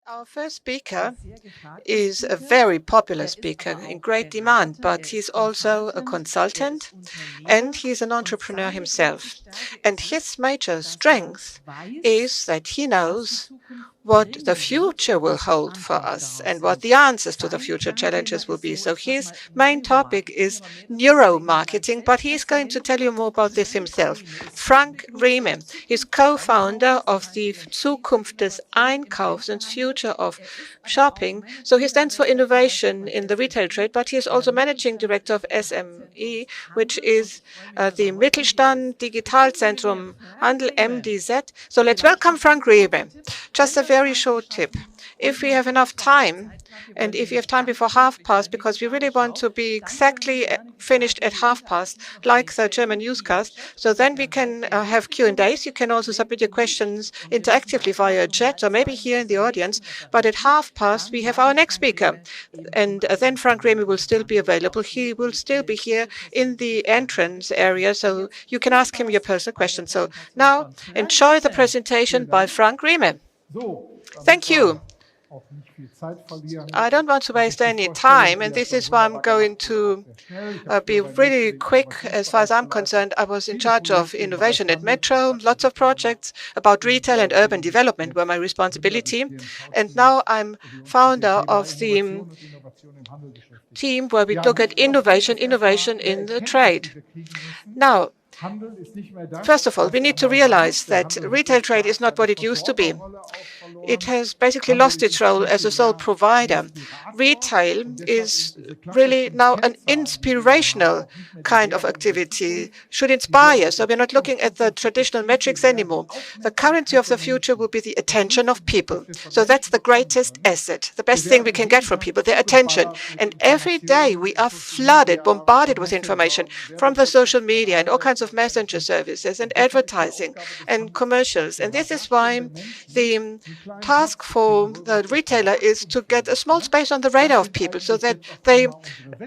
Our first speaker is a very popular speaker in great demand, but he's also a consultant and he's an entrepreneur himself. And his major strength is that he knows what the future will hold for us and what the answers to the future challenges will be. So his main topic is neuromarketing, but he's going to tell you more about this himself. Frank Riemen is co-founder of the Zukunft des Einkaufs, future of shopping. So he stands for innovation in the retail trade, but he is also managing director of SME, which is the Mittelstand Digitalzentrum Handel MDZ. So let's welcome Frank Riemen. Just a very short tip. If we have enough time, and if you have time before past, because we really want to be exactly finished at past, like the German newscast, so then we can have Q&As. You can also submit your questions interactively via chat or maybe here in the audience. But at past, we have our next speaker. And then Frank Riemen will still be available. He will still be here in the entrance area, so you can ask him your personal questions. So now, enjoy the presentation by Frank Riemen. Thank you. I don't want to waste any time, and this is why I'm going to be really quick. As far as I'm concerned, I was in charge of innovation at Metro. Lots of projects about retail and urban development were my responsibility. And now I'm founder of the team where we look at innovation in the trade. Now, first of all, we need to realize that retail trade is not what it used to be. It has basically lost its role as a sole provider. Retail is really now an inspirational kind of activity, should inspire. So we're not looking at the traditional metrics anymore. The currency of the future will be the attention of people. So that's the greatest asset, the best thing we can get from people, their attention. And every day we are flooded, bombarded with information from the social media and all kinds of messenger services and advertising and commercials. And this is why the task for the retailer is to get a small space on the radar of people so that they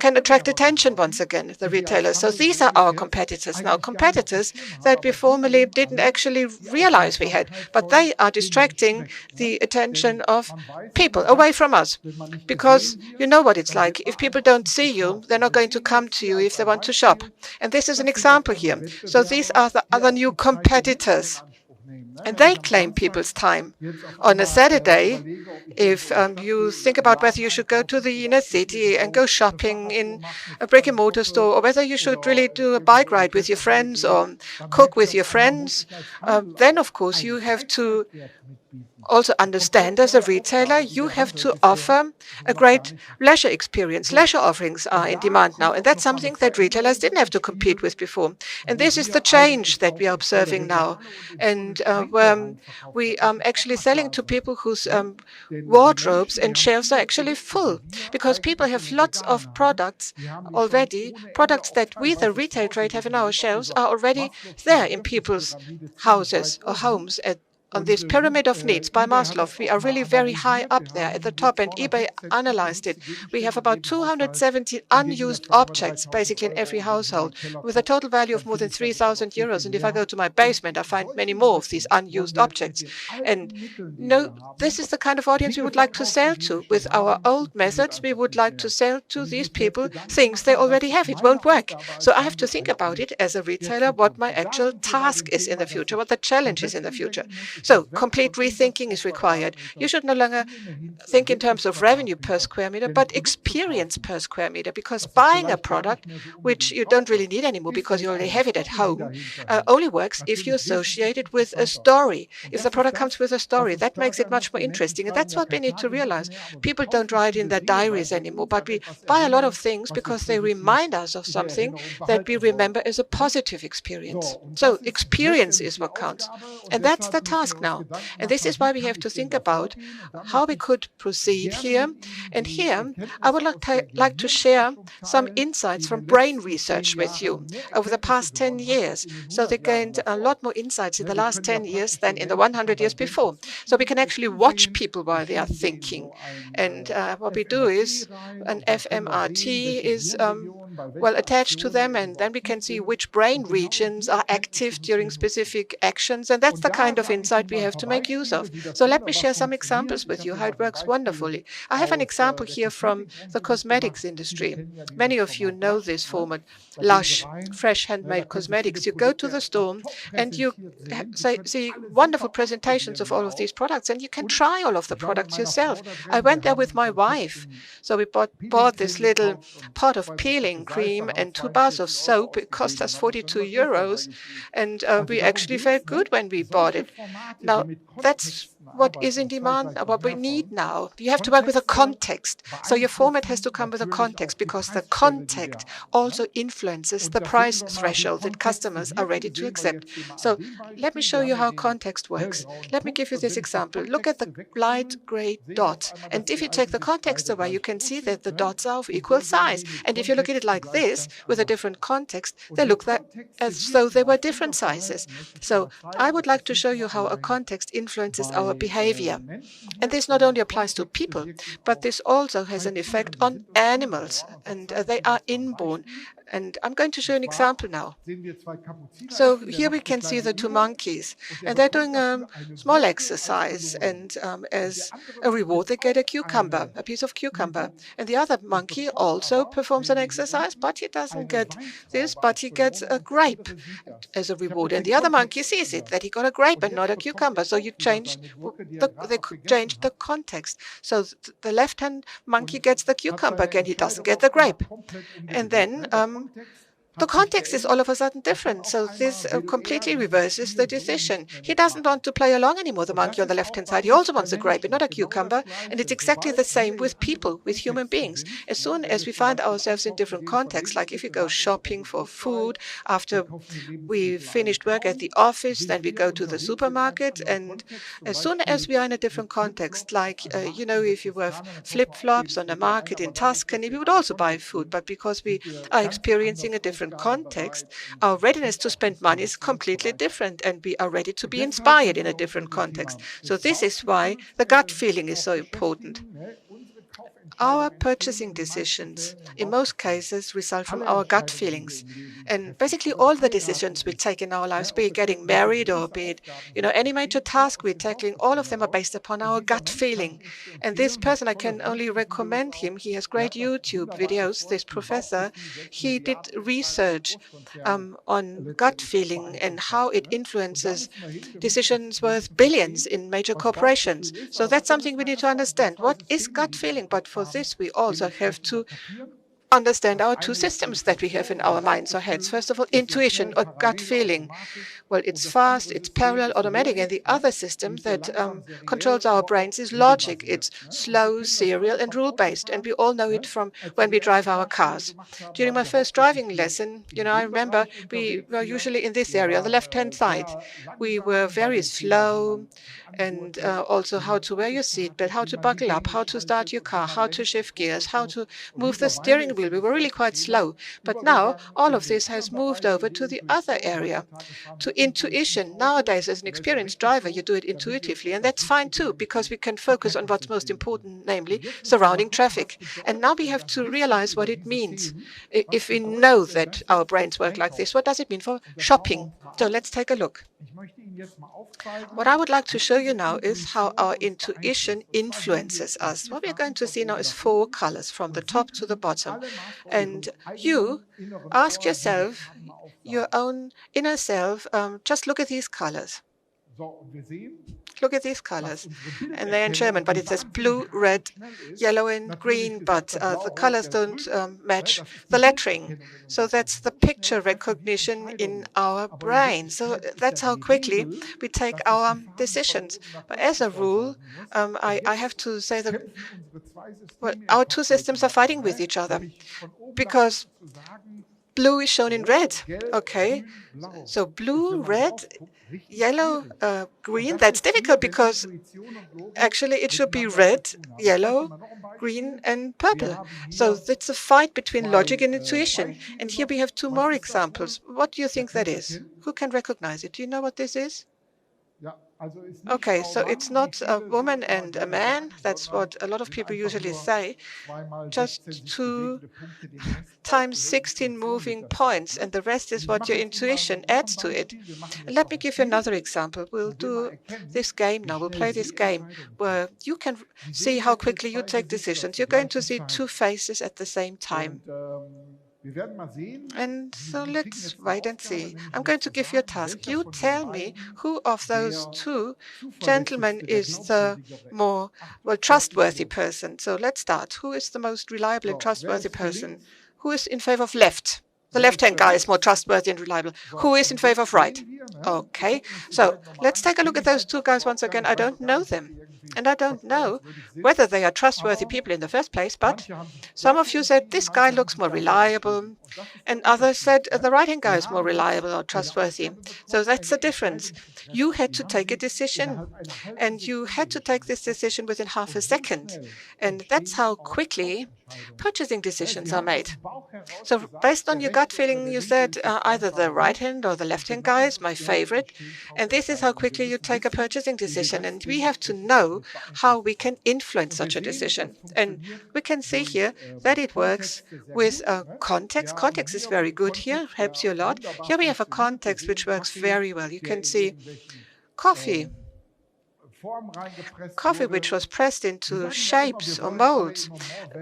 can attract attention once again, the retailers. So these are our competitors now, competitors that we formerly didn't actually realize we had, but they are distracting the attention of people away from us. Because you know what it's like. If people don't see you, they're not going to come to you if they want to shop. And this is an example here. So these are the other new competitors. And they claim people's time. On a Saturday, if you think about whether you should go to the inner city and go shopping in a brick-and-mortar store, or whether you should really do a bike ride with your friends or cook with your friends, then, of course, you have to also understand as a retailer, you have to offer a great leisure experience. Leisure offerings are in demand now, and that's something that retailers didn't have to compete with before. And this is the change that we are observing now. And where we are actually selling to people whose wardrobes and shelves are actually full, because people have lots of products already. Products that we, the retail trade, have in our shelves are already there in people's houses or homes on this pyramid of needs by Maslow. We are really very high up there at the top, and eBay analyzed it. We have about 270 unused objects, basically in every household, with a total value of more than 3,000 euros. And if I go to my basement, I find many more of these unused objects. And no, this is the kind of audience we would like to sell to. With our old methods, we would like to sell to these people things they already have. It won't work. So I have to think about it as a retailer, what my actual task is in the future, what the challenge is in the future. So complete rethinking is required. You should no longer think in terms of revenue per square meter, but experience per square meter, because buying a product which you don't really need anymore because you already have it at home only works if you associate it with a story. If the product comes with a story, that makes it much more interesting. And that's what we need to realize. People don't write in their diaries anymore, but we buy a lot of things because they remind us of something that we remember as a positive experience. So experience is what counts. And that's the task now. And this is why we have to think about how we could proceed here. And here, I would like to share some insights from brain research with you over the past 10 years. So they gained a lot more insights in the last 10 years than in the 100 years before. So we can actually watch people while they are thinking. And what we do is, an fMRT is well attached to them, and then we can see which brain regions are active during specific actions, and that's the kind of insight we have to make use of. So let me share some examples with you how it works wonderfully. I have an example here from the cosmetics industry. Many of you know this format, Lush, fresh handmade cosmetics. You go to the store and you see wonderful presentations of all of these products, and you can try all of the products yourself. I went there with my wife. So we bought this little pot of peeling cream and 2 bars of soap. It cost us 42 euros, and we actually felt good when we bought it. Now, that's what is in demand, what we need now. You have to work with a context. So your format has to come with a context, because the context also influences the price threshold that customers are ready to accept. So let me show you how context works. Let me give you this example. Look at the light gray dot. And if you take the context away, you can see that the dots are of equal size. And if you look at it like this, with a different context, they look as though they were different sizes. So I would like to show you how a context influences our behavior. And this not only applies to people, but this also has an effect on animals, and they are inborn. And I'm going to show an example now. So here we can see the 2 monkeys, and they're doing a small exercise, and as a reward they get a cucumber, a piece of cucumber. And the other monkey also performs an exercise, but he doesn't get this, but he gets a grape as a reward. And the other monkey sees it, that he got a grape and not a cucumber. So they changed the context. So the left-hand monkey gets the cucumber again, he doesn't get the grape. And then the context is all of a sudden different. So this completely reverses the decision. He doesn't want to play along anymore, the monkey on the left-hand side. He also wants a grape, but not a cucumber. And it's exactly the same with people, with human beings. As soon as we find ourselves in different contexts, like if you go shopping for food, after we finished work at the office, then we go to the supermarket. And as soon as we are in a different context, like, if you wear flip-flops on a market in Tuscany, we would also buy food. But because we are experiencing a different context, our readiness to spend money is completely different, and we are ready to be inspired in a different context. So this is why the gut feeling is so important. Our purchasing decisions, in most cases, result from our gut feelings. And basically all the decisions we take in our lives, be it getting married or be it, any major task we're tackling, all of them are based upon our gut feeling. And this person, I can only recommend him. He has great YouTube videos, this professor. He did research on gut feeling and how it influences decisions worth billions in major corporations. So that's something we need to understand. What is gut feeling? But for this, we also have to understand our 2 systems that we have in our minds or heads. First of all, intuition or gut feeling. Well, it's fast, it's parallel, automatic, and the other system that controls our brains is logic. It's slow, serial, and rule-based, and we all know it from when we drive our cars. During my first driving lesson, I remember we were usually in this area, on the left-hand side. We were very slow, and also how to wear your seatbelt, how to buckle up, how to start your car, how to shift gears, how to move the steering wheel. We were really quite slow. But now all of this has moved over to the other area, to intuition. Nowadays, as an experienced driver, you do it intuitively, and that's fine too, because we can focus on what's most important, namely surrounding traffic. And now we have to realize what it means. If we know that our brains work like this, what does it mean for shopping? So let's take a look. What I would like to show you now is how our intuition influences us. What we're going to see now is 4 colors from the top to the bottom. And you ask yourself, your own inner self, just look at these colors. Look at these colors. And they're in German, but it says blue, red, yellow, and green, but the colors don't match the lettering. So that's the picture recognition in our brain. So that's how quickly we take our decisions. But as a rule, I have to say that our 2 systems are fighting with each other, because blue is shown in red. Okay, so blue, red, yellow, green. That's difficult, because actually it should be red, yellow, green, and purple. So it's a fight between logic and intuition. And here we have 2 more examples. What do you think that is? Who can recognize it? Do you know what this is? Okay, so it's not a woman and a man. That's what a lot of people usually say. Just 2 times 16 moving points, and the rest is what your intuition adds to it. And let me give you another example. We'll do this game now. We'll play this game where you can see how quickly you take decisions. You're going to see 2 faces at the same time. And so let's wait and see. I'm going to give you a task. You tell me who of those 2 gentlemen is the more, well, trustworthy person. So let's start. Who is the most reliable and trustworthy person? Who is in favor of left? The left-hand guy is more trustworthy and reliable. Who is in favor of right? Okay, so let's take a look at those 2 guys once again. I don't know them. And I don't know whether they are trustworthy people in the first place, but some of you said this guy looks more reliable, and others said the right-hand guy is more reliable or trustworthy. So that's the difference. You had to take a decision, and you had to take this decision within half a second. And that's how quickly purchasing decisions are made. So based on your gut feeling, you said either the right-hand or the left-hand guy is my favorite. And this is how quickly you take a purchasing decision. And we have to know how we can influence such a decision. And we can see here that it works with context. Context is very good here, helps you a lot. Here we have a context which works very well. You can see coffee. Coffee which was pressed into shapes or molds.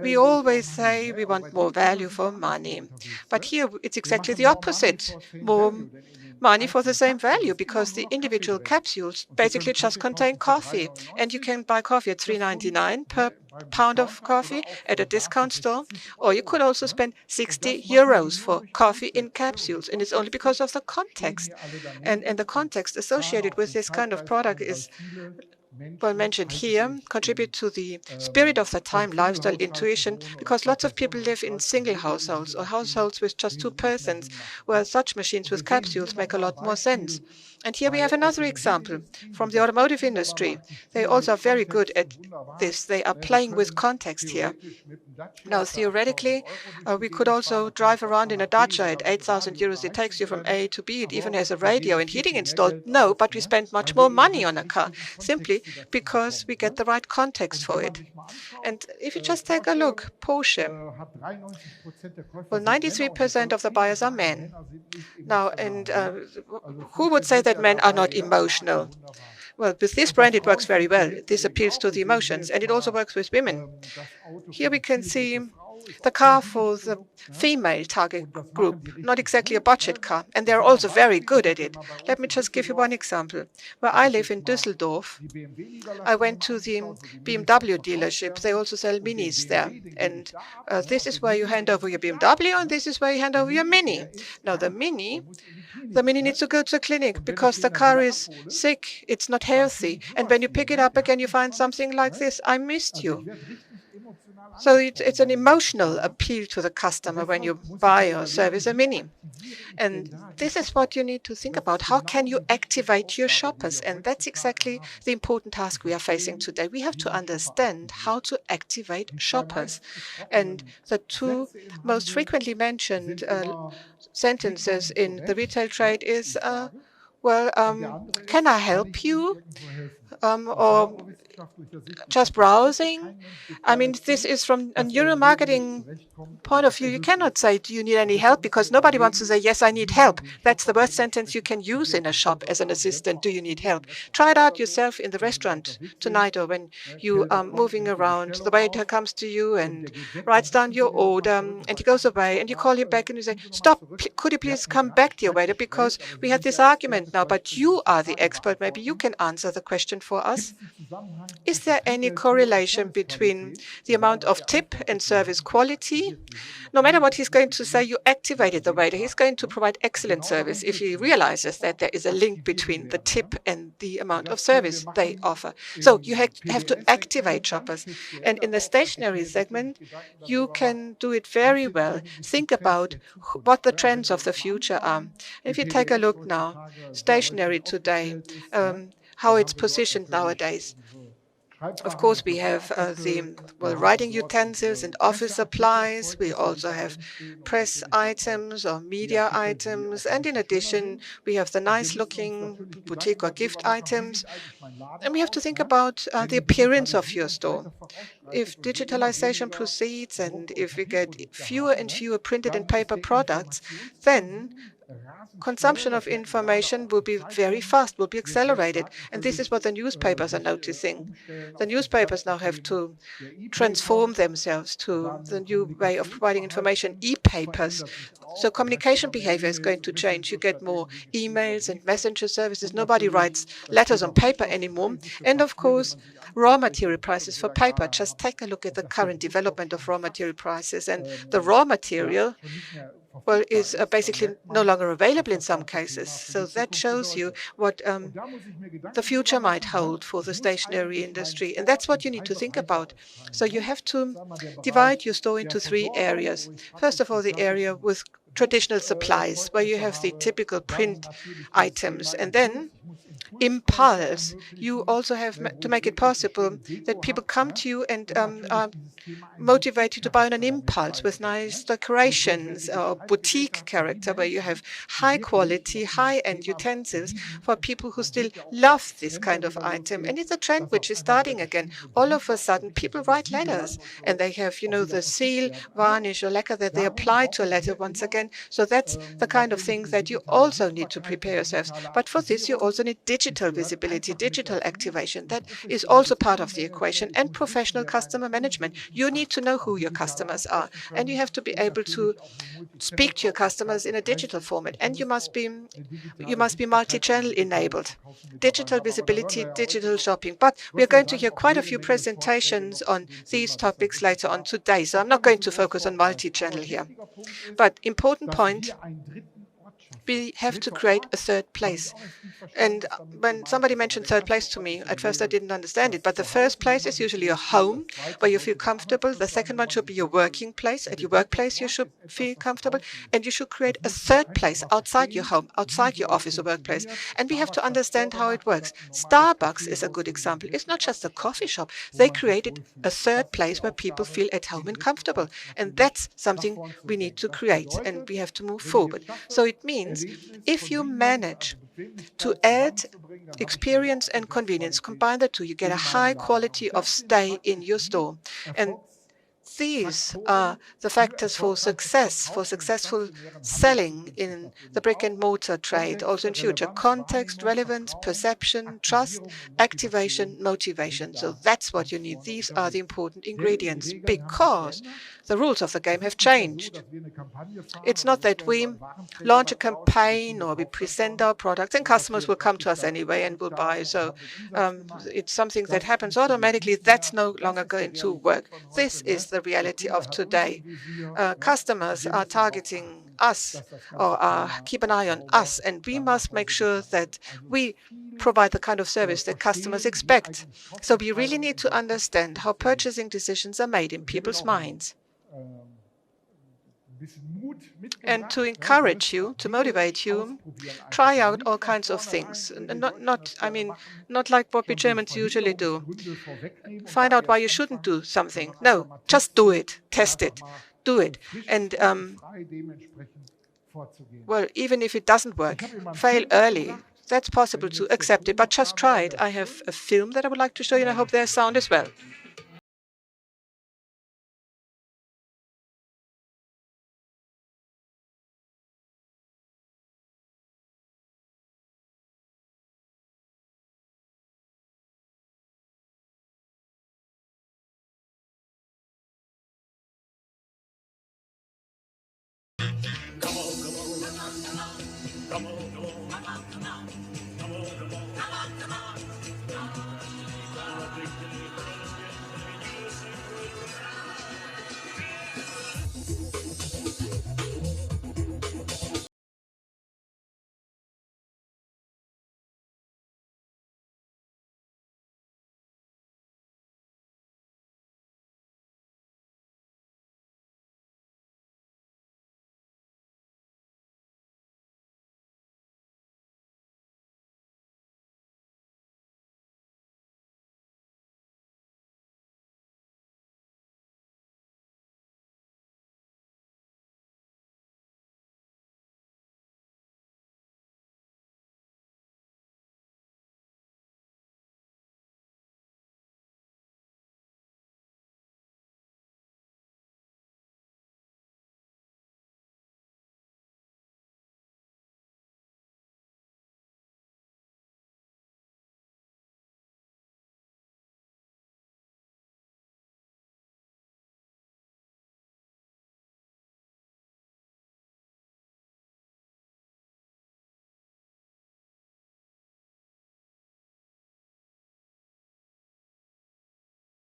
We always say we want more value for money. But here it's exactly the opposite. More money for the same value, because the individual capsules basically just contain coffee. And you can buy coffee at $3.99 per pound of coffee at a discount store. Or you could also spend 60 euros for coffee in capsules. And it's only because of the context. And the context associated with this kind of product is, well, mentioned here, contribute to the spirit of the time, lifestyle, intuition, because lots of people live in single households or households with just 2 persons, where such machines with capsules make a lot more sense. And here we have another example from the automotive industry. They also are very good at this. They are playing with context here. Now, theoretically, we could also drive around in a Dacia at 8,000 euros. It takes you from A to B. It even has a radio and heating installed. No, but we spend much more money on a car, simply because we get the right context for it. And if you just take a look, Porsche, well, 93% of the buyers are men. Now, and who would say that men are not emotional? Well, with this brand, it works very well. This appeals to the emotions, and it also works with women. Here we can see the car for the female target group, not exactly a budget car, and they're also very good at it. Let me just give you one example. Where I live in Düsseldorf, I went to the BMW dealership. They also sell minis there, and this is where you hand over your BMW, and this is where you hand over your Mini. Now, the Mini needs to go to the clinic because the car is sick, it's not healthy, and when you pick it up again, you find something like this: I missed you. So it's an emotional appeal to the customer when you buy or service a Mini. And this is what you need to think about. How can you activate your shoppers? And that's exactly the important task we are facing today. We have to understand how to activate shoppers. And the 2 most frequently mentioned sentences in the retail trade is, can I help you? Or just browsing. I mean, this is from a neuromarketing point of view. You cannot say, do you need any help? Because nobody wants to say, yes, I need help. That's the worst sentence you can use in a shop as an assistant. Do you need help? Try it out yourself in the restaurant tonight, or when you are moving around. The waiter comes to you and writes down your order, and he goes away, and you call him back and you say, stop, could you please come back, dear waiter, because we had this argument now, but you are the expert. Maybe you can answer the question for us. Is there any correlation between the amount of tip and service quality? No matter what he's going to say, you activated the waiter. He's going to provide excellent service if he realizes that there is a link between the tip and the amount of service they offer. So you have to activate shoppers. And in the stationery segment, you can do it very well. Think about what the trends of the future are. If you take a look now, stationery today, how it's positioned nowadays. Of course, we have the writing utensils and office supplies. We also have press items or media items. And in addition, we have the nice-looking boutique or gift items. And we have to think about the appearance of your store. If digitalization proceeds and if we get fewer and fewer printed and paper products, then consumption of information will be very fast, will be accelerated. And this is what the newspapers are noticing. The newspapers now have to transform themselves to the new way of providing information, e-papers. So communication behavior is going to change. You get more emails and messenger services. Nobody writes letters on paper anymore. And of course, raw material prices for paper. Just take a look at the current development of raw material prices. And the raw material, well, is basically no longer available in some cases. So that shows you what the future might hold for the stationery industry. And that's what you need to think about. So you have to divide your store into three areas. First of all, the area with traditional supplies, where you have the typical print items. And then impulse. You also have to make it possible that people come to you and are motivated to buy on an impulse with nice decorations or boutique character, where you have high quality, high-end utensils for people who still love this kind of item. And it's a trend which is starting again. All of a sudden, people write letters and they have, the seal, varnish, or lacquer that they apply to a letter once again. So that's the kind of thing that you also need to prepare yourselves. But for this, you also need digital visibility, digital activation. That is also part of the equation, and professional customer management. You need to know who your customers are, and you have to be able to speak to your customers in a digital format, and you must be multi-channel enabled. Digital visibility, digital shopping. But we are going to hear quite a few presentations on these topics later on today, so I'm not going to focus on multi-channel here. But important point, we have to create a third place. And when somebody mentioned third place to me, at first I didn't understand it. But the first place is usually a home where you feel comfortable. The second one should be your working place. At your workplace, you should feel comfortable. And you should create a third place outside your home, outside your office or workplace. And we have to understand how it works. Starbucks is a good example. It's not just a coffee shop. They created a third place where people feel at home and comfortable. And that's something we need to create, and we have to move forward. So it means if you manage to add experience and convenience, combine the two, you get a high quality of stay in your store. And these are the factors for success, for successful selling in the brick-and-mortar trade, also in future. Context, relevance, perception, trust, activation, motivation. So that's what you need. These are the important ingredients, because the rules of the game have changed. It's not that we launch a campaign or we present our products and customers will come to us anyway and will buy. So it's something that happens automatically. That's no longer going to work. This is the reality of today. Customers are targeting us or keep an eye on us, and we must make sure that we provide the kind of service that customers expect. So we really need to understand how purchasing decisions are made in people's minds. And to encourage you, to motivate you, try out all kinds of things. Not like what we Germans usually do. Find out why you shouldn't do something. No, just do it, test it, do it. And well, even if it doesn't work, fail early. That's possible to accept it, but just try it. I have a film that I would like to show you, and I hope there's sound as well.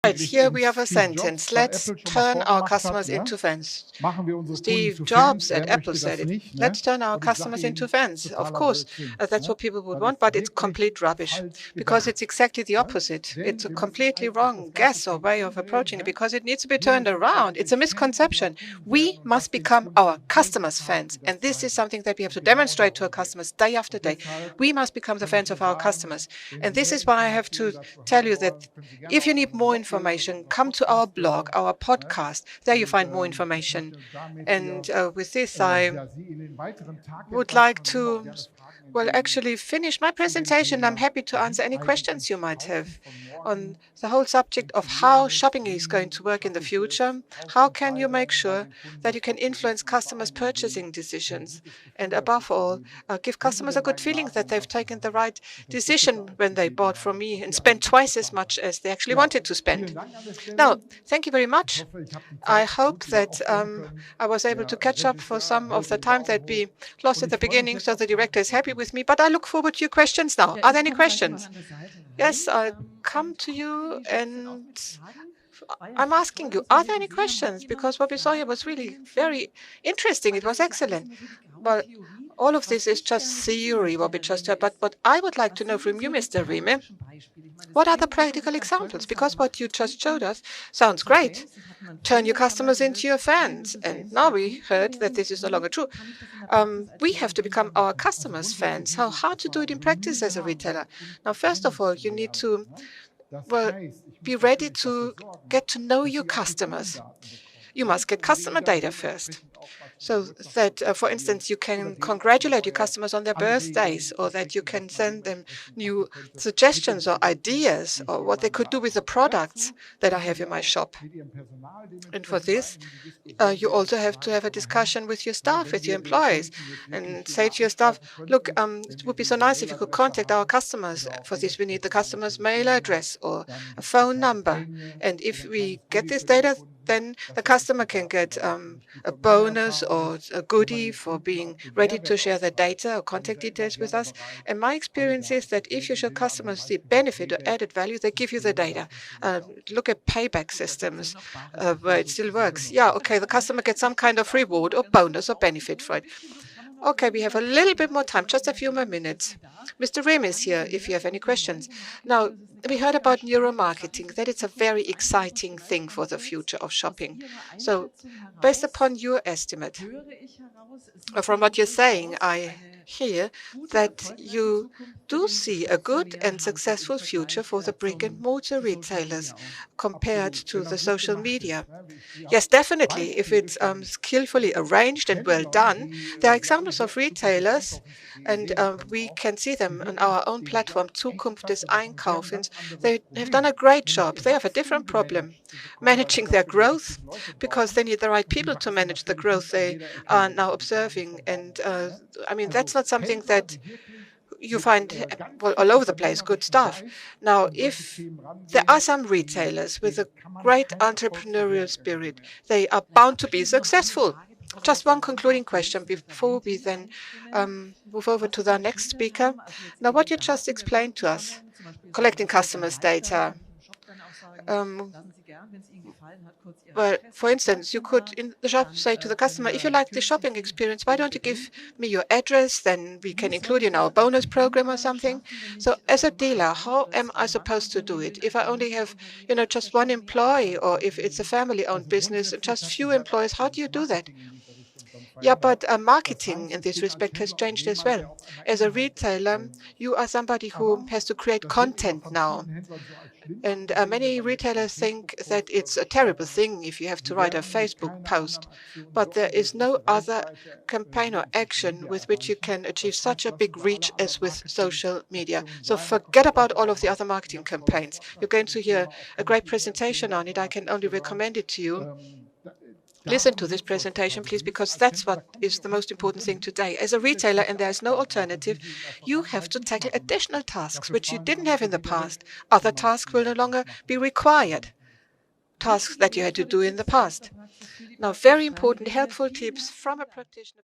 Right, here we have a sentence. Let's turn our customers into fans. Steve Jobs at Apple said it. Let's turn our customers into fans. Of course, that's what people would want, but it's complete rubbish because it's exactly the opposite. It's a completely wrong guess or way of approaching it because it needs to be turned around. It's a misconception. We must become our customers' fans, and this is something that we have to demonstrate to our customers day after day. We must become the fans of our customers, and this is why I have to tell you that if you need more information, come to our blog, our podcast. There you find more information. And with this, I would like to, well, actually finish my presentation. I'm happy to answer any questions you might have on the whole subject of how shopping is going to work in the future. How can you make sure that you can influence customers' purchasing decisions? And above all, give customers a good feeling that they've taken the right decision when they bought from me and spent twice as much as they actually wanted to spend. Now, thank you very much. I hope that I was able to catch up for some of the time that we lost at the beginning, so the director is happy with me. But I look forward to your questions now. Are there any questions? Yes, I'll come to you, and I'm asking you, are there any questions? Because what we saw here was really very interesting. It was excellent. Well, all of this is just theory, what we just heard. But what I would like to know from you, Mr. Rieme, what are the practical examples? Because what you just showed us sounds great. Turn your customers into your fans. And now we heard that this is no longer true. We have to become our customers' fans. How to do it in practice as a retailer? Now, first of all, you need to, well, be ready to get to know your customers. You must get customer data first, so that, for instance, you can congratulate your customers on their birthdays, or that you can send them new suggestions or ideas or what they could do with the products that I have in my shop. And for this, you also have to have a discussion with your staff, with your employees, and say to your staff, look, it would be so nice if you could contact our customers. For this, we need the customer's mail address or a phone number. And if we get this data, then the customer can get a bonus or a goodie for being ready to share their data or contact details with us. And my experience is that if you show customers the benefit or added value, they give you the data. Look at payback systems where it still works. Yeah, okay, the customer gets some kind of reward or bonus or benefit for it. Okay, we have a little bit more time, just a few more minutes. Mr. Rieme is here if you have any questions. Now, we heard about neuromarketing, that it's a very exciting thing for the future of shopping. So, based upon your estimate, or from what you're saying, I hear that you do see a good and successful future for the brick-and-mortar retailers compared to the social media. Yes, definitely. If it's skillfully arranged and well done, there are examples of retailers, and we can see them on our own platform, Zukunft des Einkaufens. They have done a great job. They have a different problem, managing their growth, because they need the right people to manage the growth they are now observing. And I mean, that's not something that you find well, all over the place, good stuff. Now, if there are some retailers with a great entrepreneurial spirit, they are bound to be successful. Just one concluding question before we then move over to the next speaker. Now, what you just explained to us, collecting customers' data. Well, for instance, you could in the shop say to the customer, if you like the shopping experience, why don't you give me your address? Then we can include you in our bonus program or something. So as a dealer, how am I supposed to do it? If I only have, just one employee, or if it's a family-owned business, just few employees, how do you do that? Yeah, but marketing in this respect has changed as well. As a retailer, you are somebody who has to create content now. And many retailers think that it's a terrible thing if you have to write a Facebook post. But there is no other campaign or action with which you can achieve such a big reach as with social media. So forget about all of the other marketing campaigns. You're going to hear a great presentation on it. I can only recommend it to you. Listen to this presentation, please, because that's what is the most important thing today. As a retailer, and there is no alternative, you have to tackle additional tasks which you didn't have in the past. Other tasks will no longer be required, tasks that you had to do in the past. Now, very important, helpful tips from a practitioner.